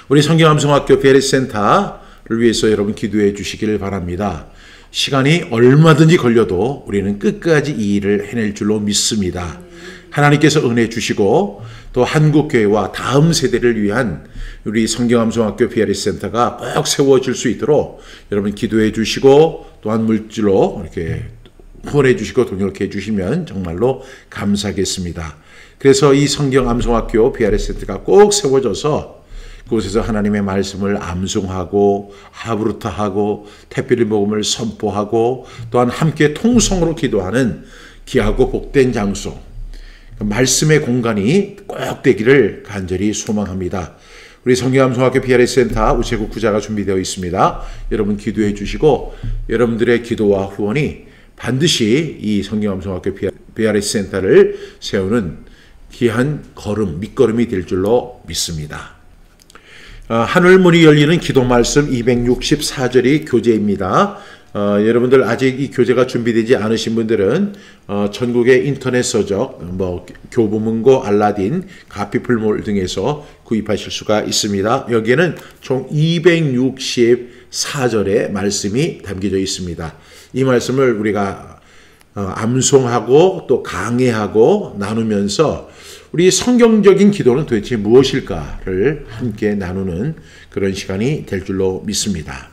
우리 성경암송학교 베레센터를 위해서 여러분 기도해 주시기를 바랍니다. 시간이 얼마든지 걸려도 우리는 끝까지 이 일을 해낼 줄로 믿습니다. 하나님께서 은혜 주시고 또 한국교회와 다음 세대를 위한 우리 성경암송학교 베레센터가 꼭 세워질 수 있도록 여러분 기도해 주시고 또한 물질로 이렇게 후원해 주시고 동역해 주시면 정말로 감사하겠습니다. 그래서 이 성경암송학교 베레센터가 꼭 세워져서 그곳에서 하나님의 말씀을 암송하고 하브루타하고 택배리 복음을 선포하고 또한 함께 통성으로 기도하는 귀하고 복된 장소, 말씀의 공간이 꼭 되기를 간절히 소망합니다. 우리 성경암송학교 베레센터 우체국 구좌가 준비되어 있습니다. 여러분 기도해 주시고 여러분들의 기도와 후원이 반드시 이 성경암송학교 베레센터를 세우는 귀한 걸음, 밑거름이 될 줄로 믿습니다. 하늘문이 열리는 기도 말씀 264절이 교재입니다. 여러분들 아직 이 교재가 준비되지 않으신 분들은 전국의 인터넷 서적, 교보문고, 알라딘, 가피플몰 등에서 구입하실 수가 있습니다. 여기에는 총 264절의 말씀이 담겨져 있습니다. 이 말씀을 우리가 암송하고 또 강해하고 나누면서 우리 성경적인 기도는 도대체 무엇일까를 함께 나누는 그런 시간이 될 줄로 믿습니다.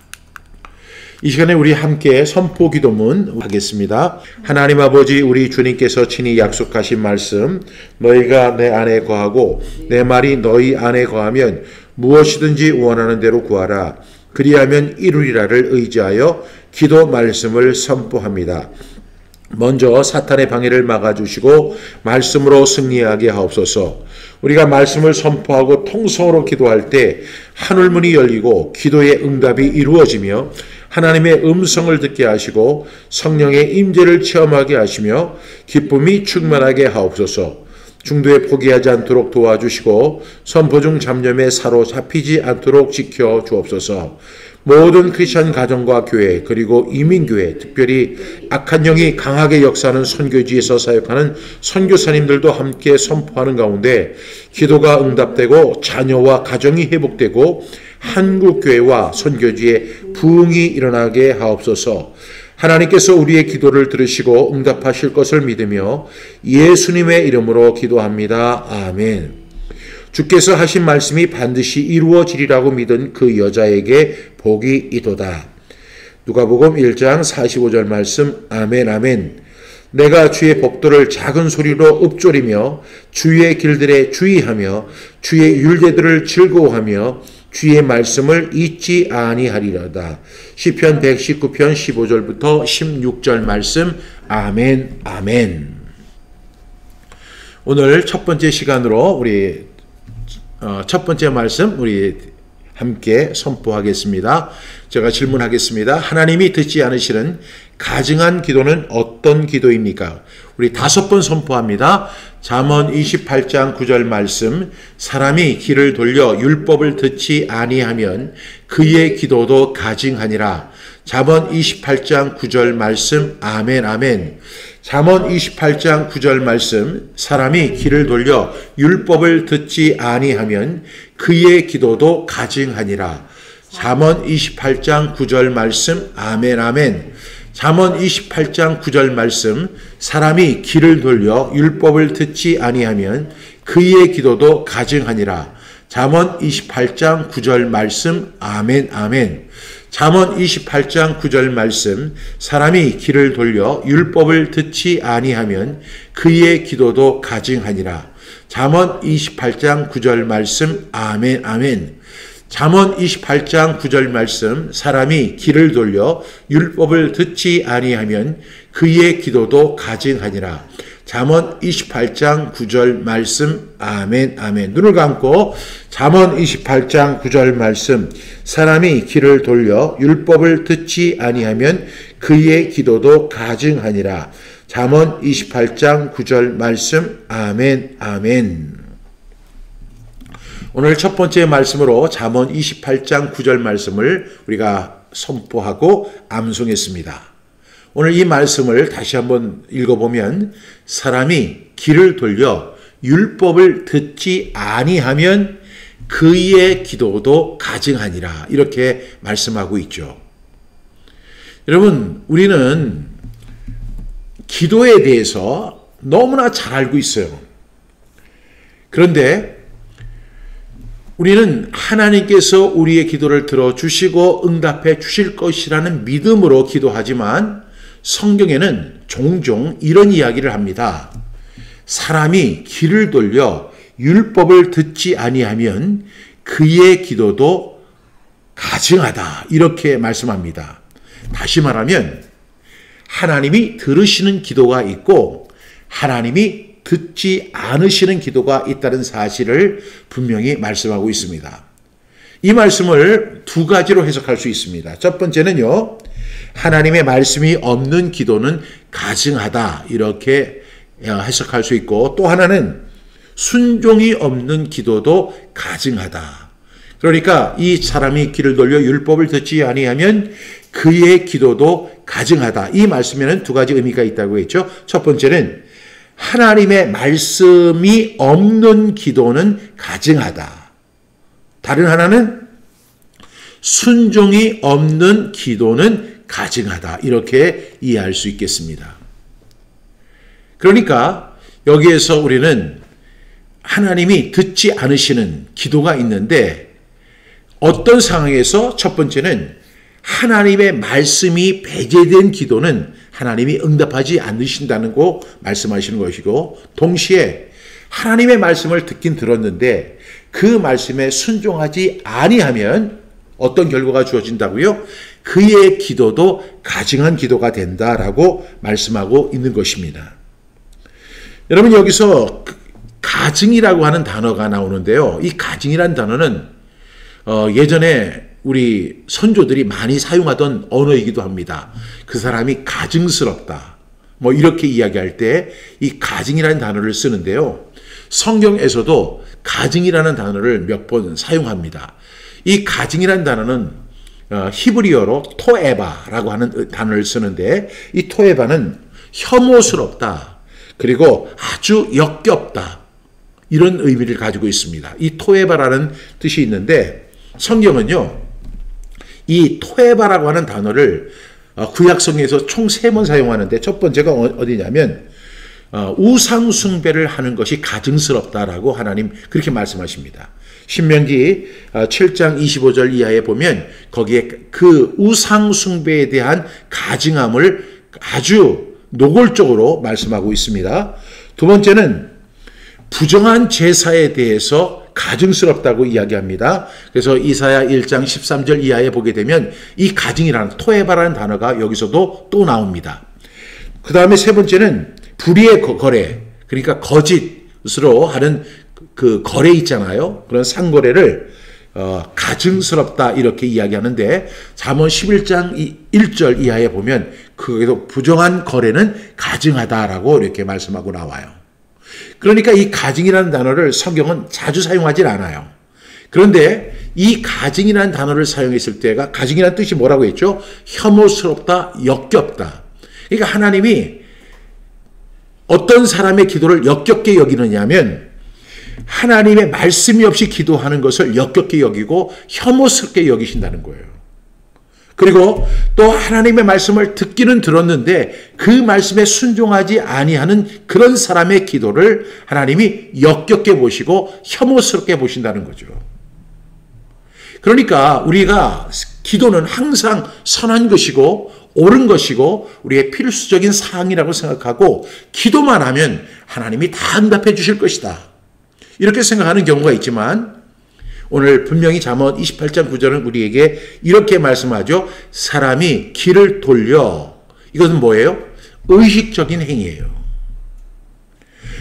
이 시간에 우리 함께 선포 기도문 하겠습니다. 하나님 아버지, 우리 주님께서 친히 약속하신 말씀, 너희가 내 안에 거하고 내 말이 너희 안에 거하면 무엇이든지 원하는 대로 구하라. 그리하면 이루리라를 의지하여 기도 말씀을 선포합니다. 먼저 사탄의 방해를 막아주시고 말씀으로 승리하게 하옵소서. 우리가 말씀을 선포하고 통성으로 기도할 때 하늘문이 열리고 기도의 응답이 이루어지며 하나님의 음성을 듣게 하시고 성령의 임재를 체험하게 하시며 기쁨이 충만하게 하옵소서. 중도에 포기하지 않도록 도와주시고 선포 중 잡념에 사로잡히지 않도록 지켜 주옵소서. 모든 크리스천 가정과 교회 그리고 이민교회, 특별히 악한 영이 강하게 역사하는 선교지에서 사역하는 선교사님들도 함께 선포하는 가운데 기도가 응답되고 자녀와 가정이 회복되고 한국교회와 선교지에 부흥이 일어나게 하옵소서. 하나님께서 우리의 기도를 들으시고 응답하실 것을 믿으며 예수님의 이름으로 기도합니다. 아멘. 주께서 하신 말씀이 반드시 이루어지리라고 믿은 그 여자에게 복이 이도다. 누가복음 1장 45절 말씀. 아멘 아멘. 내가 주의 법도를 작은 소리로 읊조리며 주의 길들에 주의하며 주의 율례들을 즐거워하며 주의 말씀을 잊지 아니하리로다. 시편 119편 15절부터 16절 말씀. 아멘 아멘. 오늘 첫 번째 시간으로 우리 첫 번째 말씀 우리 함께 선포하겠습니다. 제가 질문하겠습니다. 하나님이 듣지 않으시는 가증한 기도는 어떤 기도입니까? 우리 5번 선포합니다. 잠언 28장 9절 말씀. 사람이 귀를 돌려 율법을 듣지 아니하면 그의 기도도 가증하니라. 잠언 28장 9절 말씀. 아멘 아멘. 잠언 28장 9절 말씀. 사람이 귀를 돌려 율법을 듣지 아니하면 그의 기도도 가증하니라. 잠언 28장 9절 말씀. 아멘 아멘. 잠언 28장 9절 말씀. 사람이 귀를 돌려 율법을 듣지 아니하면 그의 기도도 가증하니라. 잠언 28장 9절 말씀. 아멘 아멘. 잠언 28장 9절 말씀. 사람이 귀를 돌려 율법을 듣지 아니하면 그의 기도도 가증하니라. 잠언 28장 9절 말씀. 아멘 아멘. 잠언 28장 9절 말씀. 사람이 귀를 돌려 율법을 듣지 아니하면 그의 기도도 가증하니라. 잠언 28장 9절 말씀. 아멘 아멘. 눈을 감고 잠언 28장 9절 말씀. 사람이 귀를 돌려 율법을 듣지 아니하면 그의 기도도 가증하니라. 잠언 28장 9절 말씀. 아멘 아멘. 오늘 첫 번째 말씀으로 잠언 28장 9절 말씀을 우리가 선포하고 암송했습니다. 오늘 이 말씀을 다시 한번 읽어보면 사람이 귀를 돌려 율법을 듣지 아니하면 그의 기도도 가증하니라. 이렇게 말씀하고 있죠. 여러분, 우리는 기도에 대해서 너무나 잘 알고 있어요. 그런데 우리는 하나님께서 우리의 기도를 들어주시고 응답해 주실 것이라는 믿음으로 기도하지만 성경에는 종종 이런 이야기를 합니다. 사람이 귀를 돌려 율법을 듣지 아니하면 그의 기도도 가증하다. 이렇게 말씀합니다. 다시 말하면 하나님이 들으시는 기도가 있고 하나님이 듣지 않으시는 기도가 있다는 사실을 분명히 말씀하고 있습니다. 이 말씀을 두 가지로 해석할 수 있습니다. 첫 번째는요, 하나님의 말씀이 없는 기도는 가증하다. 이렇게 해석할 수 있고, 또 하나는 순종이 없는 기도도 가증하다. 그러니까 이 사람이 귀를 돌려 율법을 듣지 아니하면 그의 기도도 가증하다. 이 말씀에는 두 가지 의미가 있다고 했죠. 첫 번째는 하나님의 말씀이 없는 기도는 가증하다. 다른 하나는 순종이 없는 기도는 가증하다. 이렇게 이해할 수 있겠습니다. 그러니까 여기에서 우리는 하나님이 듣지 않으시는 기도가 있는데 어떤 상황에서 첫 번째는 하나님의 말씀이 배제된 기도는 하나님이 응답하지 않으신다는 거 말씀하시는 것이고, 동시에 하나님의 말씀을 듣긴 들었는데 그 말씀에 순종하지 아니하면 어떤 결과가 주어진다고요? 그의 기도도 가증한 기도가 된다라고 말씀하고 있는 것입니다. 여러분, 여기서 가증이라고 하는 단어가 나오는데요. 이 가증이라는 단어는 예전에 우리 선조들이 많이 사용하던 언어이기도 합니다. 그 사람이 가증스럽다. 뭐 이렇게 이야기할 때 이 가증이라는 단어를 쓰는데요. 성경에서도 가증이라는 단어를 몇 번 사용합니다. 이 가증이라는 단어는 히브리어로 토에바라고 하는 단어를 쓰는데, 이 토에바는 혐오스럽다. 그리고 아주 역겹다. 이런 의미를 가지고 있습니다. 이 토에바라는 뜻이 있는데 성경은요, 이 토에바라고 하는 단어를 구약성경에서 총 3번 사용하는데 첫 번째가 어디냐면 우상 숭배를 하는 것이 가증스럽다라고 하나님 그렇게 말씀하십니다. 신명기 7장 25절 이하에 보면 거기에 그 우상 숭배에 대한 가증함을 아주 노골적으로 말씀하고 있습니다. 두 번째는 부정한 제사에 대해서 가증스럽다고 이야기합니다. 그래서 이사야 1장 13절 이하에 보게 되면 이 가증이라는 토에바라는 단어가 여기서도 또 나옵니다. 그 다음에 세 번째는 불의의 거래, 그러니까 거짓으로 하는 그 거래 있잖아요. 그런 상거래를 가증스럽다 이렇게 이야기하는데 잠언 11장 1절 이하에 보면 그게도 부정한 거래는 가증하다라고 이렇게 말씀하고 나와요. 그러니까 이 가증이라는 단어를 성경은 자주 사용하진 않아요. 그런데 이 가증이라는 단어를 사용했을 때가 가증이라는 뜻이 뭐라고 했죠? 혐오스럽다, 역겹다. 그러니까 하나님이 어떤 사람의 기도를 역겹게 여기느냐면 하나님의 말씀이 없이 기도하는 것을 역겹게 여기고 혐오스럽게 여기신다는 거예요. 그리고 또 하나님의 말씀을 듣기는 들었는데 그 말씀에 순종하지 아니하는 그런 사람의 기도를 하나님이 역겹게 보시고 혐오스럽게 보신다는 거죠. 그러니까 우리가 기도는 항상 선한 것이고 옳은 것이고 우리의 필수적인 사항이라고 생각하고 기도만 하면 하나님이 다 응답해 주실 것이다. 이렇게 생각하는 경우가 있지만 오늘 분명히 잠언 28장 9절은 우리에게 이렇게 말씀하죠. 사람이 귀를 돌려, 이것은 뭐예요? 의식적인 행위예요.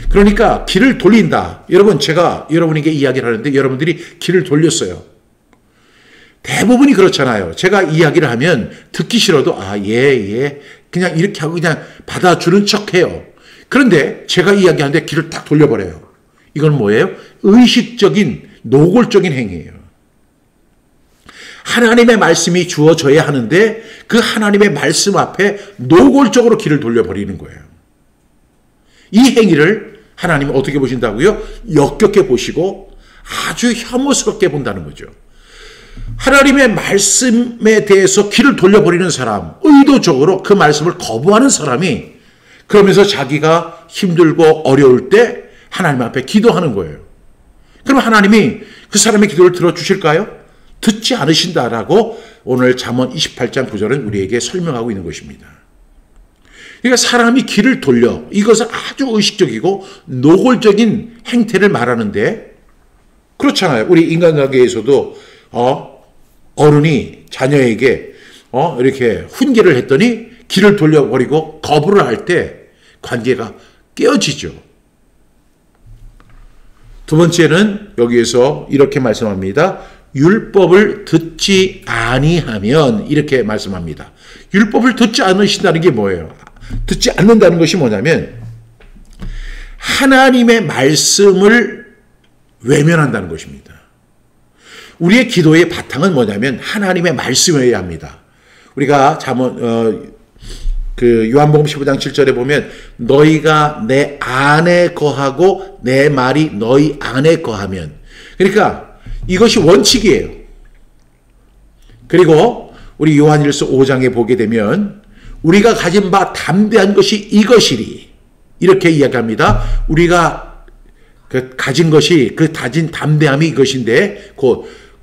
그러니까 귀를 돌린다. 여러분, 제가 여러분에게 이야기를 하는데 여러분들이 귀를 돌렸어요. 대부분이 그렇잖아요. 제가 이야기를 하면 듣기 싫어도 그냥 이렇게 하고 그냥 받아주는 척해요. 그런데 제가 이야기하는데 귀를 딱 돌려버려요. 이건 뭐예요? 의식적인 노골적인 행위예요. 하나님의 말씀이 주어져야 하는데 그 하나님의 말씀 앞에 노골적으로 귀를 돌려버리는 거예요. 이 행위를 하나님은 어떻게 보신다고요? 역겹게 보시고 아주 혐오스럽게 본다는 거죠. 하나님의 말씀에 대해서 귀를 돌려버리는 사람, 의도적으로 그 말씀을 거부하는 사람이 그러면서 자기가 힘들고 어려울 때 하나님 앞에 기도하는 거예요. 그럼 하나님이 그 사람의 기도를 들어주실까요? 듣지 않으신다라고 오늘 잠언 28장 9절은 우리에게 설명하고 있는 것입니다. 그러니까 사람이 귀를 돌려, 이것은 아주 의식적이고 노골적인 행태를 말하는데, 그렇잖아요. 우리 인간관계에서도 어른이 자녀에게 이렇게 훈계를 했더니 귀를 돌려버리고 거부를 할 때 관계가 깨어지죠. 두 번째는 여기에서 이렇게 말씀합니다. 율법을 듣지 아니하면, 이렇게 말씀합니다. 율법을 듣지 않으신다는 게 뭐예요? 듣지 않는다는 것이 뭐냐면 하나님의 말씀을 외면한다는 것입니다. 우리의 기도의 바탕은 뭐냐면 하나님의 말씀이어야 합니다. 우리가 요한복음 15장 7절에 보면 너희가 내 안에 거하고 내 말이 너희 안에 거하면, 그러니까 이것이 원칙이에요. 그리고 우리 요한일서 5장에 보게 되면 우리가 가진 바 담대한 것이 이것이리, 이렇게 이야기합니다. 우리가 가진 것이, 그 가진 담대함이 이것인데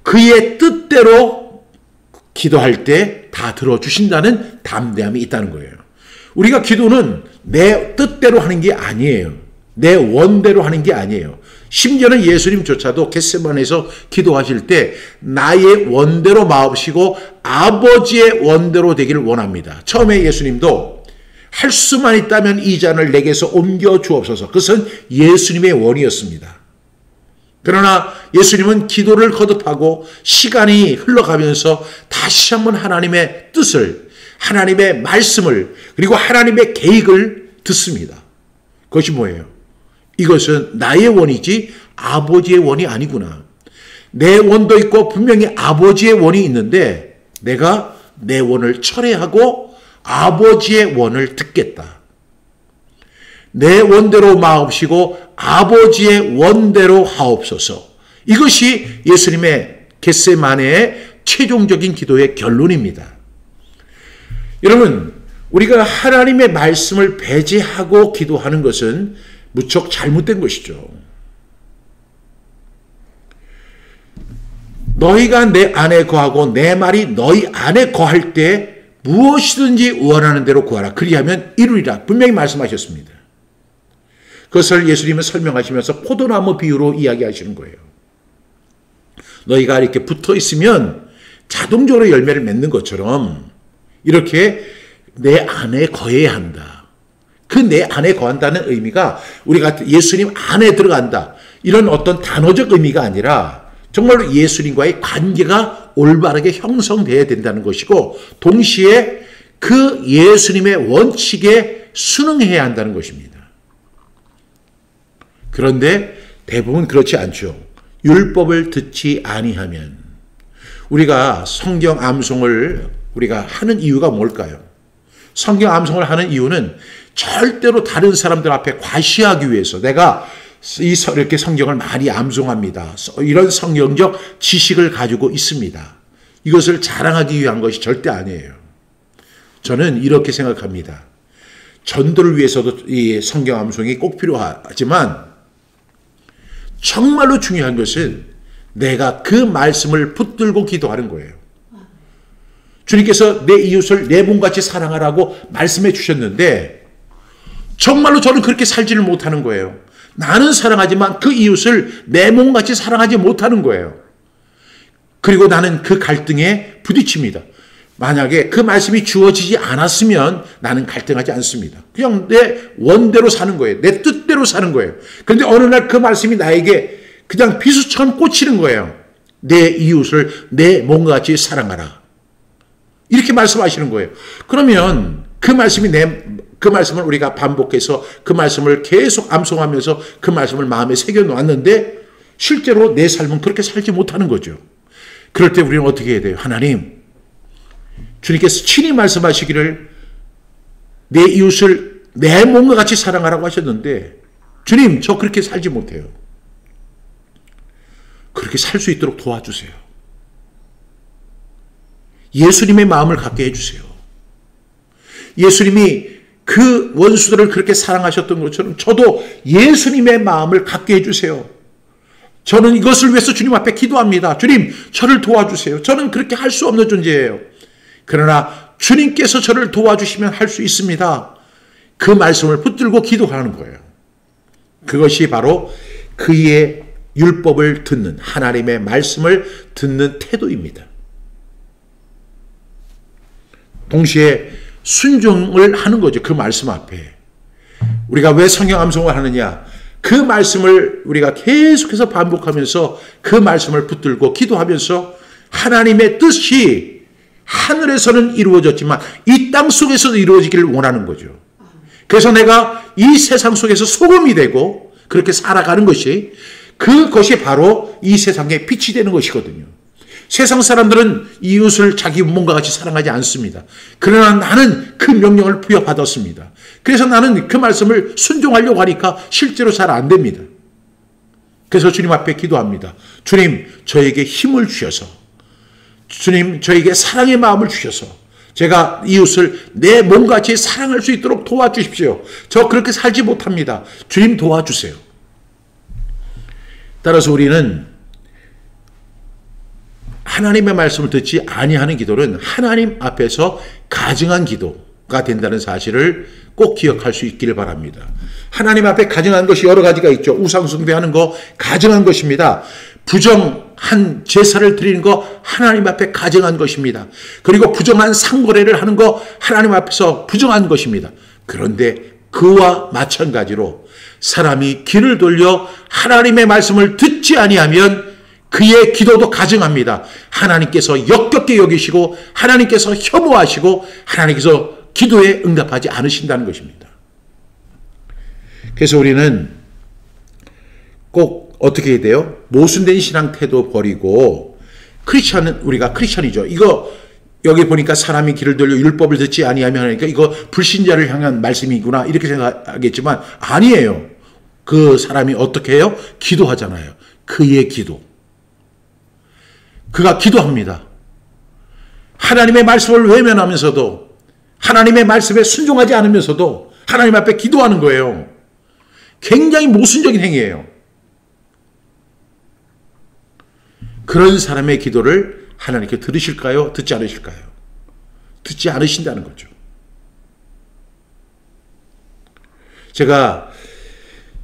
그의 뜻대로 기도할 때 다 들어주신다는 담대함이 있다는 거예요. 우리가 기도는 내 뜻대로 하는 게 아니에요. 내 원대로 하는 게 아니에요. 심지어는 예수님조차도 겟세마네에서 기도하실 때 나의 원대로 마옵시고 아버지의 원대로 되기를 원합니다. 처음에 예수님도 할 수만 있다면 이 잔을 내게서 옮겨 주옵소서. 그것은 예수님의 원이었습니다. 그러나 예수님은 기도를 거듭하고 시간이 흘러가면서 다시 한번 하나님의 뜻을, 하나님의 말씀을, 그리고 하나님의 계획을 듣습니다. 그것이 뭐예요? 이것은 나의 원이지 아버지의 원이 아니구나. 내 원도 있고 분명히 아버지의 원이 있는데 내가 내 원을 철회하고 아버지의 원을 듣겠다. 내 원대로 마옵시고 아버지의 원대로 하옵소서. 이것이 예수님의 겟세마네의 최종적인 기도의 결론입니다. 여러분, 우리가 하나님의 말씀을 배제하고 기도하는 것은 무척 잘못된 것이죠. 너희가 내 안에 거하고 내 말이 너희 안에 거할 때 무엇이든지 원하는 대로 구하라. 그리하면 이루리라. 분명히 말씀하셨습니다. 그것을 예수님은 설명하시면서 포도나무 비유로 이야기하시는 거예요. 너희가 이렇게 붙어 있으면 자동적으로 열매를 맺는 것처럼 이렇게 내 안에 거해야 한다. 그 내 안에 거한다는 의미가 우리가 예수님 안에 들어간다, 이런 어떤 단어적 의미가 아니라 정말로 예수님과의 관계가 올바르게 형성되어야 된다는 것이고, 동시에 그 예수님의 원칙에 순응해야 한다는 것입니다. 그런데 대부분 그렇지 않죠. 율법을 듣지 아니하면. 우리가 성경 암송을 우리가 하는 이유가 뭘까요? 성경 암송을 하는 이유는 절대로 다른 사람들 앞에 과시하기 위해서, 내가 이렇게 성경을 많이 암송합니다, 이런 성경적 지식을 가지고 있습니다, 이것을 자랑하기 위한 것이 절대 아니에요. 저는 이렇게 생각합니다. 전도를 위해서도 이 성경 암송이 꼭 필요하지만 정말로 중요한 것은 내가 그 말씀을 붙들고 기도하는 거예요. 주님께서 내 이웃을 내 몸같이 사랑하라고 말씀해 주셨는데 정말로 저는 그렇게 살지를 못하는 거예요. 나는 사랑하지만 그 이웃을 내 몸같이 사랑하지 못하는 거예요. 그리고 나는 그 갈등에 부딪힙니다. 만약에 그 말씀이 주어지지 않았으면 나는 갈등하지 않습니다. 그냥 내 원대로 사는 거예요. 내 뜻대로 사는 거예요. 그런데 어느 날 그 말씀이 나에게 그냥 비수처럼 꽂히는 거예요. 내 이웃을 내 몸과 같이 사랑하라, 이렇게 말씀하시는 거예요. 그러면 그 말씀을 우리가 반복해서 그 말씀을 계속 암송하면서 그 말씀을 마음에 새겨 놓았는데 실제로 내 삶은 그렇게 살지 못하는 거죠. 그럴 때 우리는 어떻게 해야 돼요? 하나님, 주님께서 친히 말씀하시기를 내 이웃을 내 몸과 같이 사랑하라고 하셨는데 주님, 저 그렇게 살지 못해요. 그렇게 살 수 있도록 도와주세요. 예수님의 마음을 갖게 해주세요. 예수님이 그 원수들을 그렇게 사랑하셨던 것처럼 저도 예수님의 마음을 갖게 해주세요. 저는 이것을 위해서 주님 앞에 기도합니다. 주님, 저를 도와주세요. 저는 그렇게 할 수 없는 존재예요. 그러나 주님께서 저를 도와주시면 할 수 있습니다. 그 말씀을 붙들고 기도하는 거예요. 그것이 바로 그의 율법을 듣는, 하나님의 말씀을 듣는 태도입니다. 동시에 순종을 하는 거죠. 그 말씀 앞에. 우리가 왜 성경 암송을 하느냐? 그 말씀을 우리가 계속해서 반복하면서 그 말씀을 붙들고 기도하면서 하나님의 뜻이 하늘에서는 이루어졌지만 이 땅 속에서도 이루어지기를 원하는 거죠. 그래서 내가 이 세상 속에서 소금이 되고 그렇게 살아가는 것이, 그것이 바로 이 세상의 빛이 되는 것이거든요. 세상 사람들은 이웃을 자기 몸과 같이 사랑하지 않습니다. 그러나 나는 그 명령을 부여받았습니다. 그래서 나는 그 말씀을 순종하려고 하니까 실제로 잘 안 됩니다. 그래서 주님 앞에 기도합니다. 주님, 저에게 힘을 주셔서, 주님, 저에게 사랑의 마음을 주셔서 제가 이웃을 내 몸같이 사랑할 수 있도록 도와주십시오. 저 그렇게 살지 못합니다. 주님 도와주세요. 따라서 우리는 하나님의 말씀을 듣지 아니하는 기도는 하나님 앞에서 가증한 기도가 된다는 사실을 꼭 기억할 수 있기를 바랍니다. 하나님 앞에 가증한 것이 여러 가지가 있죠. 우상 숭배하는 거 가증한 것입니다. 부정한 제사를 드리는 거 하나님 앞에 가증한 것입니다. 그리고 부정한 상거래를 하는 거 하나님 앞에서 부정한 것입니다. 그런데 그와 마찬가지로 사람이 귀를 돌려 하나님의 말씀을 듣지 아니하면 그의 기도도 가증합니다. 하나님께서 역겹게 여기시고 하나님께서 혐오하시고 하나님께서 기도에 응답하지 않으신다는 것입니다. 그래서 우리는 꼭 어떻게 해야 돼요? 모순된 신앙 태도 버리고, 우리가 크리스천이죠. 이거 여기 보니까 사람이 귀를 돌려 율법을 듣지 아니하면 하니까 이거 불신자를 향한 말씀이구나 이렇게 생각하겠지만 아니에요. 그 사람이 어떻게 해요? 기도하잖아요. 그의 기도. 그가 기도합니다. 하나님의 말씀을 외면하면서도, 하나님의 말씀에 순종하지 않으면서도 하나님 앞에 기도하는 거예요. 굉장히 모순적인 행위예요. 그런 사람의 기도를 하나님께 들으실까요? 듣지 않으실까요? 듣지 않으신다는 거죠. 제가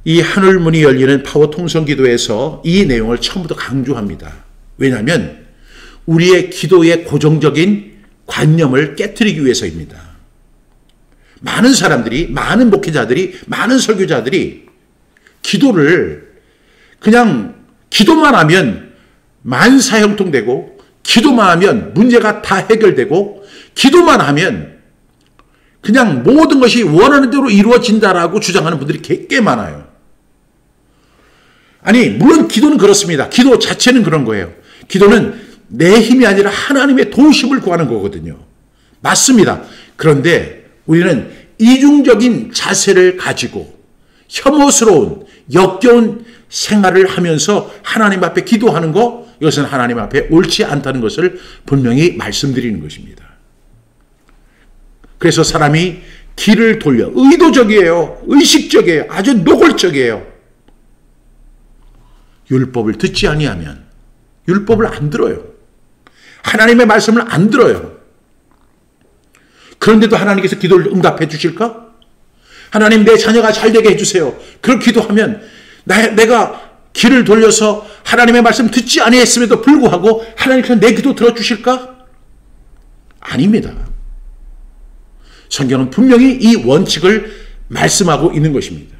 이 하늘문이 열리는 파워 통성 기도에서 이 내용을 처음부터 강조합니다. 왜냐하면 우리의 기도의 고정적인 관념을 깨트리기 위해서입니다. 많은 사람들이, 많은 목회자들이, 많은 설교자들이 기도를 그냥 기도만 하면 만사형통되고, 기도만 하면 문제가 다 해결되고, 기도만 하면 그냥 모든 것이 원하는 대로 이루어진다라고 주장하는 분들이 꽤 많아요. 아니, 물론 기도는 그렇습니다. 기도 자체는 그런 거예요. 기도는 내 힘이 아니라 하나님의 도우심을 구하는 거거든요. 맞습니다. 그런데 우리는 이중적인 자세를 가지고 혐오스러운, 역겨운 생활을 하면서 하나님 앞에 기도하는 거, 이것은 하나님 앞에 옳지 않다는 것을 분명히 말씀드리는 것입니다. 그래서 사람이 귀를 돌려, 의도적이에요. 의식적이에요. 아주 노골적이에요. 율법을 듣지 아니하면, 율법을 안 들어요. 하나님의 말씀을 안 들어요. 그런데도 하나님께서 기도를 응답해 주실까? 하나님, 내 자녀가 잘 되게 해주세요. 그렇게 기도하면 내가 귀를 돌려서 하나님의 말씀 듣지 아니했음에도 불구하고 하나님께서 내 기도 들어주실까? 아닙니다. 성경은 분명히 이 원칙을 말씀하고 있는 것입니다.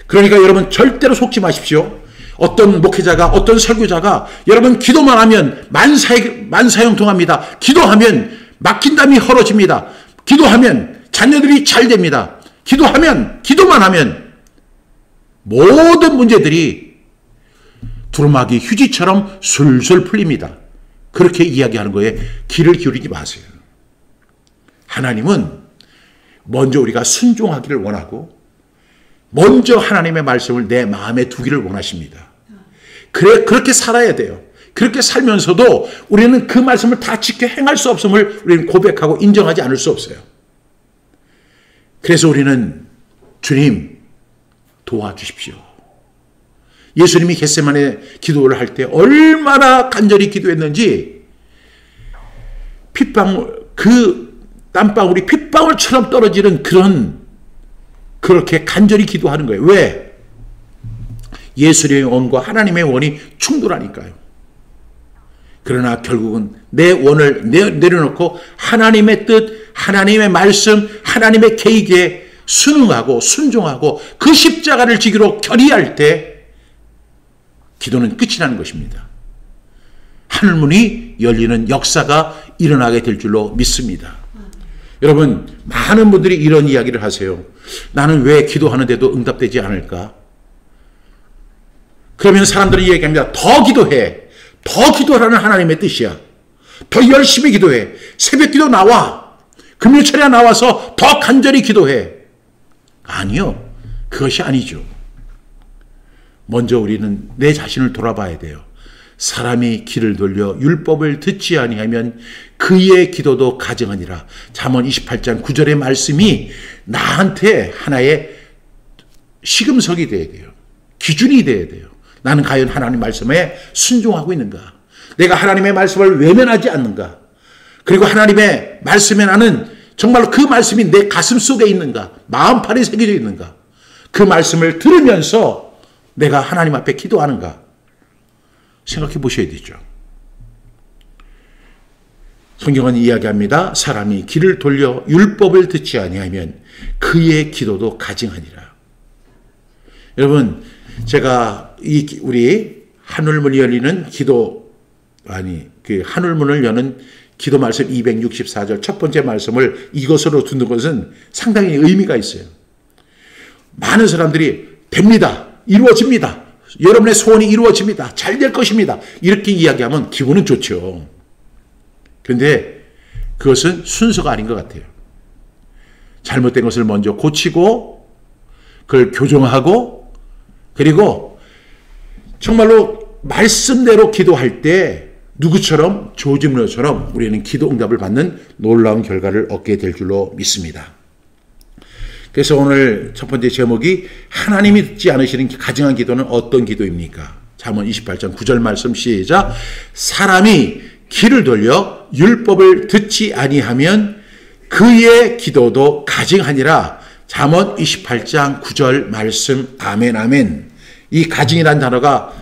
그러니까 여러분 절대로 속지 마십시오. 어떤 목회자가, 어떤 설교자가 여러분 기도만 하면 만사형통합니다. 기도하면 막힌 담이 헐어집니다. 기도하면 자녀들이 잘 됩니다. 기도만 하면 모든 문제들이 두루마기 휴지처럼 술술 풀립니다. 그렇게 이야기하는 거에 귀를 기울이지 마세요. 하나님은 먼저 우리가 순종하기를 원하고, 먼저 하나님의 말씀을 내 마음에 두기를 원하십니다. 그렇게 살아야 돼요. 그렇게 살면서도 우리는 그 말씀을 다 지켜 행할 수 없음을 우리는 고백하고 인정하지 않을 수 없어요. 그래서 우리는 주님 도와주십시오. 예수님이 겟세마네 기도를 할 때 얼마나 간절히 기도했는지 그 땀방울이 핏방울처럼 떨어지는 그렇게 간절히 기도하는 거예요. 왜? 예수님의 원과 하나님의 원이 충돌하니까요. 그러나 결국은 내 원을 내려놓고 하나님의 뜻, 하나님의 말씀, 하나님의 계획에 순응하고 순종하고 그 십자가를 지기로 결의할 때 기도는 끝이 나는 것입니다. 하늘문이 열리는 역사가 일어나게 될 줄로 믿습니다. 여러분, 많은 분들이 이런 이야기를 하세요. 나는 왜 기도하는데도 응답되지 않을까? 그러면 사람들이 얘기합니다. 더 기도해. 더 기도하라는 하나님의 뜻이야. 더 열심히 기도해. 새벽 기도 나와. 금요일에 나와서 더 간절히 기도해. 아니요. 그것이 아니죠. 먼저 우리는 내 자신을 돌아봐야 돼요. 사람이 귀를 돌려 율법을 듣지 아니하면 그의 기도도 가증하니라. 잠언 28장 9절의 말씀이 나한테 하나의 시금석이 돼야 돼요. 기준이 돼야 돼요. 나는 과연 하나님 말씀에 순종하고 있는가? 내가 하나님의 말씀을 외면하지 않는가? 그리고 하나님의 말씀에 나는 정말로 그 말씀이 내 가슴 속에 있는가? 마음판에 새겨져 있는가? 그 말씀을 들으면서 내가 하나님 앞에 기도하는가? 생각해 보셔야 되죠. 성경은 이야기합니다. 사람이 귀를 돌려 율법을 듣지 아니하면 그의 기도도 가증하니라. 여러분, 제가 우리 하늘문이 열리는 그 하늘문을 여는 기도 말씀 264절 첫 번째 말씀을 이것으로 듣는 것은 상당히 의미가 있어요. 많은 사람들이 됩니다. 이루어집니다. 여러분의 소원이 이루어집니다. 잘 될 것입니다. 이렇게 이야기하면 기분은 좋죠. 그런데 그것은 순서가 아닌 것 같아요. 잘못된 것을 먼저 고치고 그걸 교정하고 그리고 정말로 말씀대로 기도할 때 누구처럼 조지 무러처럼 우리는 기도 응답을 받는 놀라운 결과를 얻게 될 줄로 믿습니다. 그래서 오늘 첫 번째 제목이 하나님이 듣지 않으시는 가증한 기도는 어떤 기도입니까? 잠언 28장 9절 말씀 시작. 사람이 귀를 돌려 율법을 듣지 아니하면 그의 기도도 가증하니라. 잠언 28장 9절 말씀. 아멘 아멘. 이 가증이라는 단어가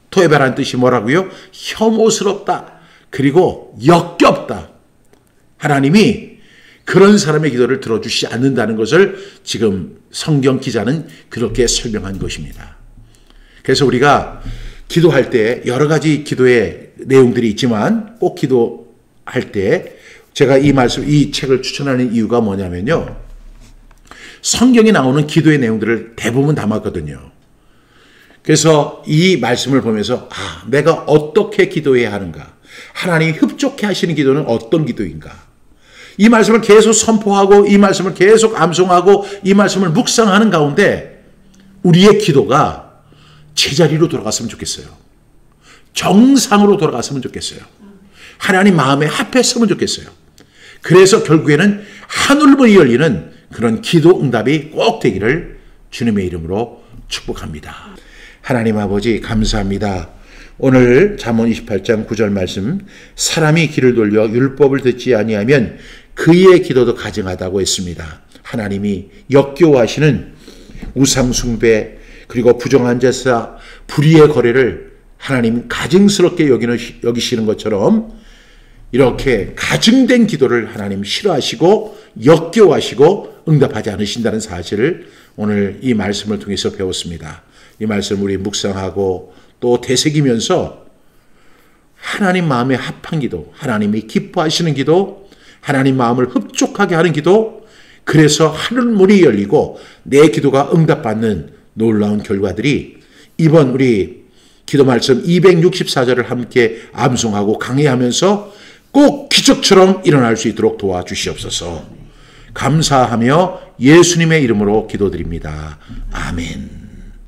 토에바라는 뜻이 뭐라고요? 혐오스럽다. 그리고 역겹다. 하나님이 그런 사람의 기도를 들어주시지 않는다는 것을 지금 성경 기자는 그렇게 설명한 것입니다. 그래서 우리가 기도할 때 여러 가지 기도의 내용들이 있지만 꼭 기도할 때 제가 이 책을 추천하는 이유가 뭐냐면요. 성경에 나오는 기도의 내용들을 대부분 담았거든요. 그래서 이 말씀을 보면서 내가 어떻게 기도해야 하는가? 하나님이 흡족해 하시는 기도는 어떤 기도인가? 이 말씀을 계속 선포하고 이 말씀을 계속 암송하고 이 말씀을 묵상하는 가운데 우리의 기도가 제자리로 돌아갔으면 좋겠어요. 정상으로 돌아갔으면 좋겠어요. 하나님 마음에 합했으면 좋겠어요. 그래서 결국에는 하늘문이 열리는 그런 기도 응답이 꼭 되기를 주님의 이름으로 축복합니다. 하나님 아버지 감사합니다. 오늘 잠언 28장 9절 말씀 사람이 귀를 돌려 율법을 듣지 아니하면 그의 기도도 가증하다고 했습니다. 하나님이 역겨워하시는 우상 숭배 그리고 부정한 제사 불의의 거래를 하나님 가증스럽게 여기시는 것처럼 이렇게 가증된 기도를 하나님 싫어하시고 역겨워하시고 응답하지 않으신다는 사실을 오늘 이 말씀을 통해서 배웠습니다. 이 말씀 우리 묵상하고 또 되새기면서 하나님 마음에 합한 기도, 하나님이 기뻐하시는 기도, 하나님 마음을 흡족하게 하는 기도, 그래서 하늘문이 열리고 내 기도가 응답받는 놀라운 결과들이 이번 우리 기도 말씀 264절을 함께 암송하고 강의하면서 꼭 기적처럼 일어날 수 있도록 도와주시옵소서. 감사하며 예수님의 이름으로 기도드립니다. 아멘.